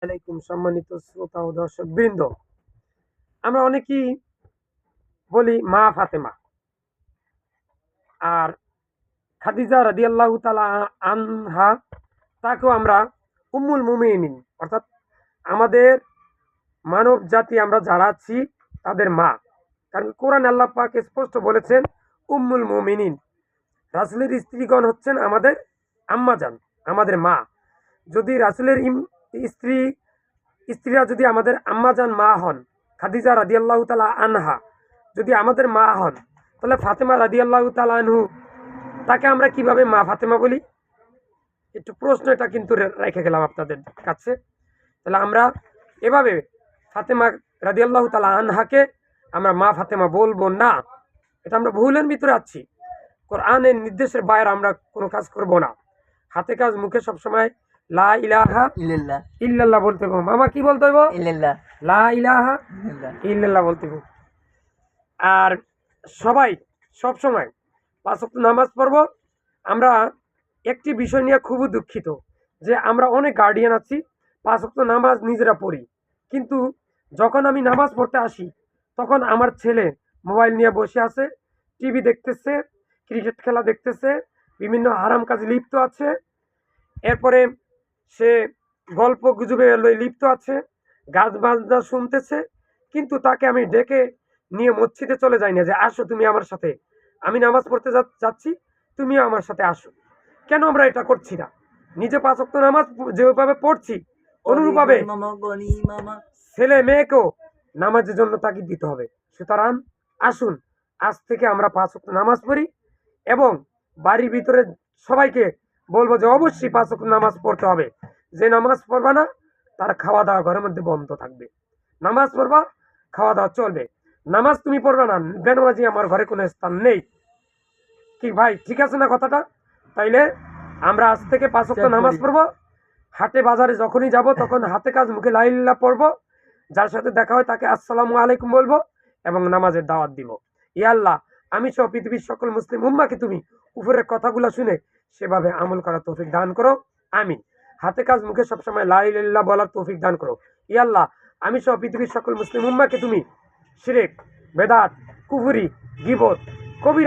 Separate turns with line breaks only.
আলাইকুম সম্মানিত শ্রোতা ও দর্শক বৃন্দ, আমরা অনেকেই বলি মা ফাতেমা আর খাদিজা রাদিয়াল্লাহু তাআলা আনহা, তাকেও আমরা উম্মুল মুমিনিন অর্থাৎ আমাদের মানব জাতি আমরা যারা আছি তাদের মা। কারণ কোরআন আল্লাহ পাক স্পষ্ট বলেছেন উম্মুল মুমিনিন, রাসূলের স্ত্রীগণ হচ্ছেন আমাদের আম্মাজান, আমাদের মা। যদি রাসূলের স্ত্রী স্ত্রীরা যদি আমাদের আম্মাজান মা হন, খাদিজা রাদিয়াল্লাহু তাআলা আনহা যদি আমাদের মা হন, তাহলে ফাতেমা রাদিয়াল্লাহু তাআলা আনহু তাকে আমরা কিভাবে মা ফাতেমা বলি? একটু প্রশ্ন এটা কিন্তু রেখে গেলাম আপনাদের কাছে। তাহলে আমরা এভাবে ফাতেমা রাদিয়াল্লাহু তাআলা আনহাকে আমরা মা ফাতেমা বলবো না, এটা আমরা ভুলের ভিতরে আছি। কোরআনের নির্দেশের বাইরে আমরা কোনো কাজ করব না। হাতে কাজ মুখে সবসময় লা ইলাহা
ইল্লাল্লাহ
ইল্লাল্লাহ বলতে হবে। মামা কি বলতে হইব?
ইল্লাল্লাহ
লা ইলাহা
ইল্লাল্লাহ।
ইল্লাল্লাহ বলতে হবে। আর সবাই সবসময় পাঁচ ওয়াক্ত নামাজ পড়ব। আমরা একটি বিষয় নিয়ে খুবই দুঃখিত যে আমরা অনেক গার্ডিয়ান আছি, পাঁচ ওয়াক্ত নামাজ নিজেরা পড়ি, কিন্তু যখন আমি নামাজ পড়তে আসি তখন আমার ছেলে মোবাইল নিয়ে বসে আছে, টিভি দেখতেছে, ক্রিকেট খেলা দেখতেছে, বিভিন্ন হারাম কাজে লিপ্ত আছে, এরপরে সে গল্প গুজবে লিপ্ত আছে, গাছ বাজনা শুনতেছে। কিন্তু তাকে আমি ডেকে নিয়ে মসজিদে চলে যাই না যে আসো তুমি আমার সাথে, আমি নামাজ পড়তে যাচ্ছি, তুমিও আমার সাথে আসো। কেন আমরা এটা করছি না? নিজে পাঁচ ওয়াক্ত নামাজ যেভাবে পড়ছি অনুরূপভাবে ছেলে মেয়েকেও নামাজের জন্য তাগিদ দিতে হবে। সুতরাং আসুন আজ থেকে আমরা পাঁচ ওয়াক্ত নামাজ পড়ি এবং বাড়ির ভিতরে সবাইকে বলবো যে অবশ্যই পাঁচ ওয়াক্ত নামাজ পড়তে হবে। যে নামাজ পড়বা না তার খাওয়া দাওয়া ঘরের মধ্যে বন্ধ থাকবে। নামাজ পড়বা, খাওয়া দাওয়া চলবে। নামাজ তুমি পড়বে না, বেনামাজি আমার ঘরে কোনো স্থান নেই। কি ভাই, ঠিক আছে না কথাটা? তাইলে আমরা আজ থেকে পাঁচ ওয়াক্ত নামাজ পড়বো। হাটে বাজারে যখনই যাব তখন হাতে কাজ মুখে লা ইলাহা ইল্লাল্লাহ পড়বো। যার সাথে দেখা হয় তাকে আসসালামু আলাইকুম বলবো এবং নামাজের দাওয়াত দিব। ইয়া আল্লাহ, আমি সহ পৃথিবীর সকল মুসলিম উম্মাকে তুমি উপরের কথাগুলো শুনে সেভাবে আমল করার তৌফিক দান করো। আমিন। হাতে কাজ মুখে সবসময় লা ইলাহা ইল্লাল্লাহ বলার তৌফিক দান করো। ইয়া আল্লাহ, আমি সহ পৃথিবীর সকল মুসলিম উম্মাকে তুমি শিরক, বেদাত, কুফরি, গীবত, কবিরা